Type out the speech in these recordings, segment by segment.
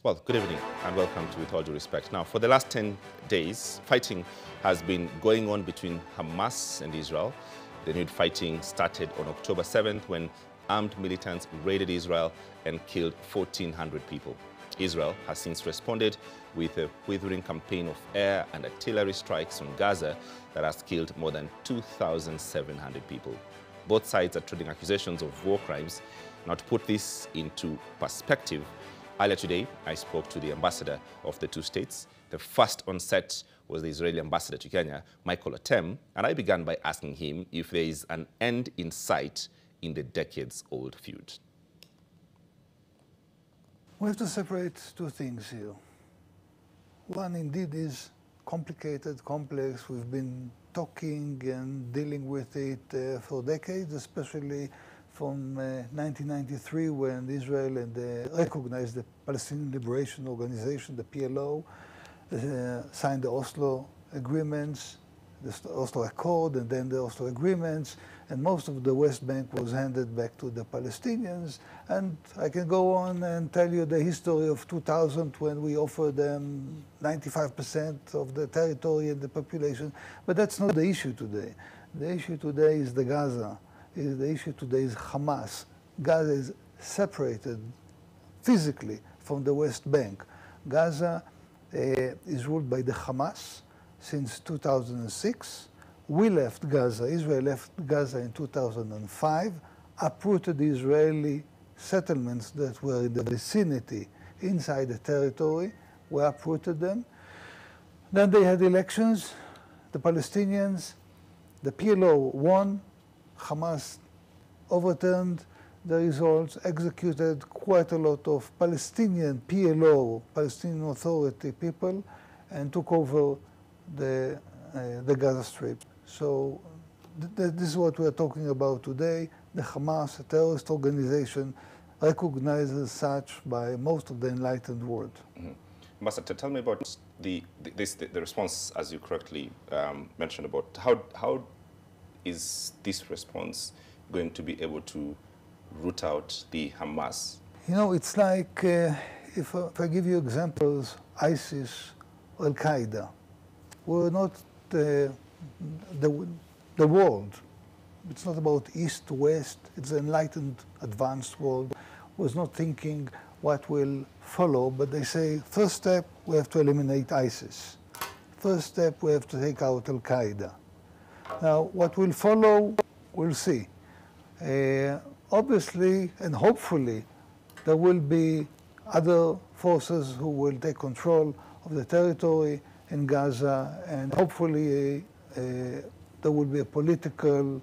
Well, good evening and welcome to With All Due Respect. Now, for the last 10 days, fighting has been going on between Hamas and Israel. The renewed fighting started on October 7th when armed militants raided Israel and killed 1,400 people. Israel has since responded with a withering campaign of air and artillery strikes on Gaza that has killed more than 2,700 people. Both sides are trading accusations of war crimes. Now, to put this into perspective, earlier today, I spoke to the ambassador of the two states. The first on set was the Israeli ambassador to Kenya, Michael Otem, and I began by asking him if there is an end in sight in the decades-old feud. We have to separate two things here. One indeed is complicated, complex. We've been talking and dealing with it for decades, especially from 1993 when Israel recognized the Palestinian Liberation Organization, the PLO, signed the Oslo agreements, the Oslo Accord, and then the Oslo agreements, and most of the West Bank was handed back to the Palestinians. And I can go on and tell you the history of 2000 when we offered them 95% of the territory and the population, but that's not the issue today. The issue today is the Gaza. The issue today is Hamas. Gaza is separated physically from the West Bank. Gaza is ruled by the Hamas since 2006. We left Gaza, Israel left Gaza in 2005, uprooted the Israeli settlements that were in the vicinity inside the territory. We uprooted them. Then they had elections. The Palestinians, the PLO won. Hamas overturned the results, executed quite a lot of Palestinian PLO, Palestinian Authority people, and took over the Gaza Strip. So this is what we're talking about today. The Hamas, a terrorist organization, recognized as such by most of the enlightened world. Mm-hmm. Ambassador, tell me about the response, as you correctly mentioned, about how is this response going to be able to root out the Hamas? You know, it's like, if I give you examples, ISIS, Al-Qaeda, we're not the world. It's not about East, West. It's an enlightened, advanced world. Was not thinking what will follow, but they say, first step, we have to eliminate ISIS. First step, we have to take out Al-Qaeda. Now, what will follow, we'll see. Obviously, and hopefully, there will be other forces who will take control of the territory in Gaza, and hopefully there will be a political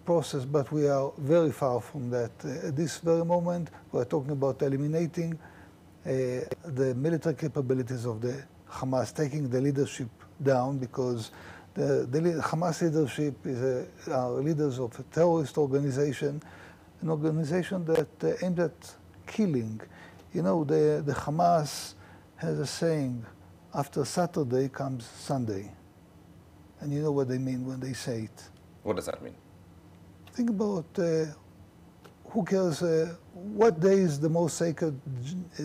process, but we are very far from that. At this very moment, we're talking about eliminating the military capabilities of the Hamas, taking the leadership down, because the Hamas leadership are leaders of a terrorist organization, an organization that aimed at killing. You know, the Hamas has a saying, after Saturday comes Sunday. And you know what they mean when they say it. What does that mean? Think about who cares what day is the most sacred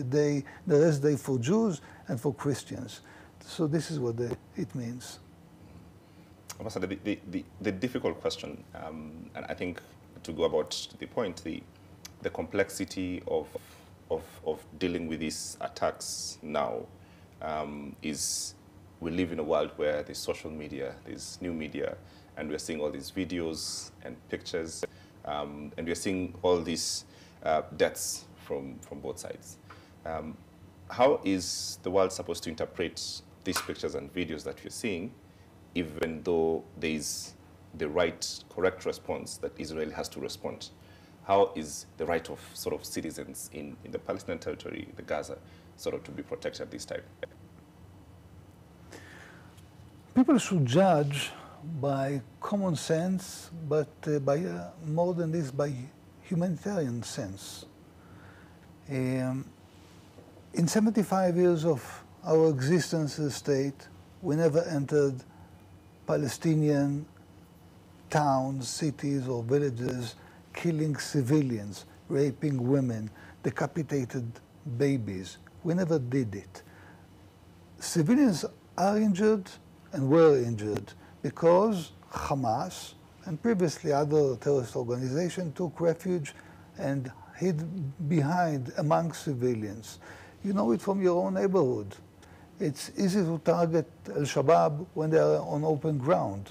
day, the rest day for Jews and for Christians. So this is what it means. Ambassador, the difficult question, and I think to go about the point, the complexity of dealing with these attacks now is we live in a world where there's social media, there's new media, and we're seeing all these videos and pictures, and we're seeing all these deaths from both sides. How is the world supposed to interpret these pictures and videos that we're seeing, even though there is the right, correct response that Israel has to respond? How is the right of sort of citizens in the Palestinian territory, the Gaza, sort of to be protected at this time? People should judge by common sense, but by more than this, by humanitarian sense. In 75 years of our existence as a state, we never entered Palestinian towns, cities, or villages, killing civilians, raping women, decapitated babies, We never did it. Civilians are injured and were injured because Hamas and previously other terrorist organizations took refuge and hid behind among civilians. You know it from your own neighborhood. It's easy to target Al-Shabaab when they are on open ground.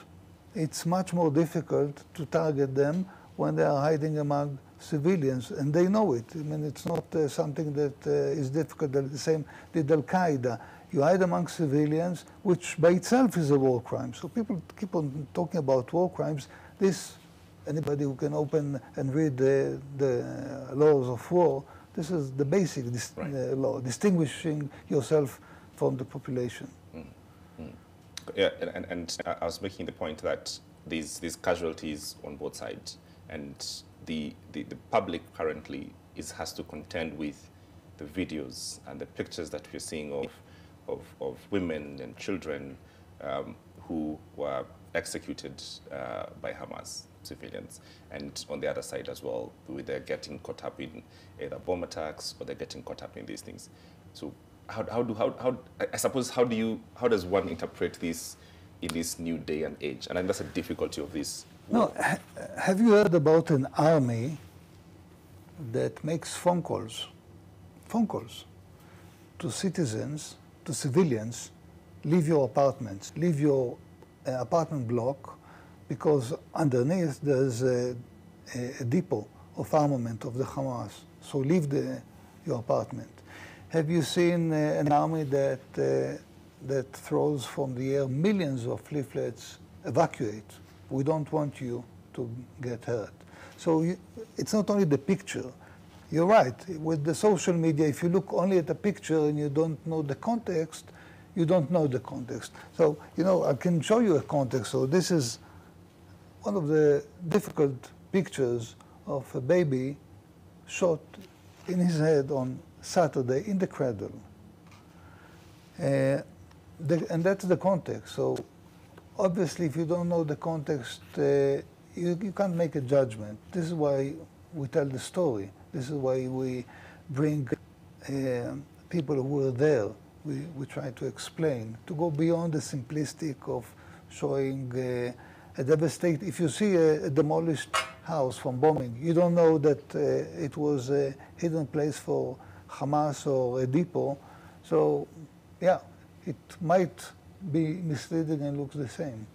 It's much more difficult to target them when they are hiding among civilians, and they know it. I mean, it's not something that is difficult. The same did Al-Qaeda. You hide among civilians, which by itself is a war crime. So people keep on talking about war crimes. Anybody who can open and read the laws of war, this is the basic law, distinguishing yourself from the population. Yeah, and I was making the point that these casualties on both sides, and the public currently has to contend with the videos and the pictures that we're seeing of women and children who were executed by Hamas civilians, and on the other side as well, they're getting caught up in either bomb attacks or they're getting caught up in these things. So how does one interpret this in this new day and age? And I think that's a difficulty of this. No, have you heard about an army that makes phone calls to citizens, to civilians, leave your apartments, leave your apartment block, because underneath there's a depot of armament of the Hamas. So leave your apartment. Have you seen an army that throws from the air millions of leaflets, evacuate? We don't want you to get hurt. So it's not only the picture. You're right. With the social media, if you look only at the picture and you don't know the context, you don't know the context. So, you know, I can show you a context. So this is one of the difficult pictures of a baby shot in his head on Saturday in the cradle. And that's the context. So obviously, if you don't know the context, you can't make a judgment. This is why we tell the story. This is why we bring people who were there. We try to explain, to go beyond the simplistic of showing a devastating. If you see a demolished house from bombing, you don't know that it was a hidden place for Hamas or a depot. So, yeah, it might be misleading and looks the same.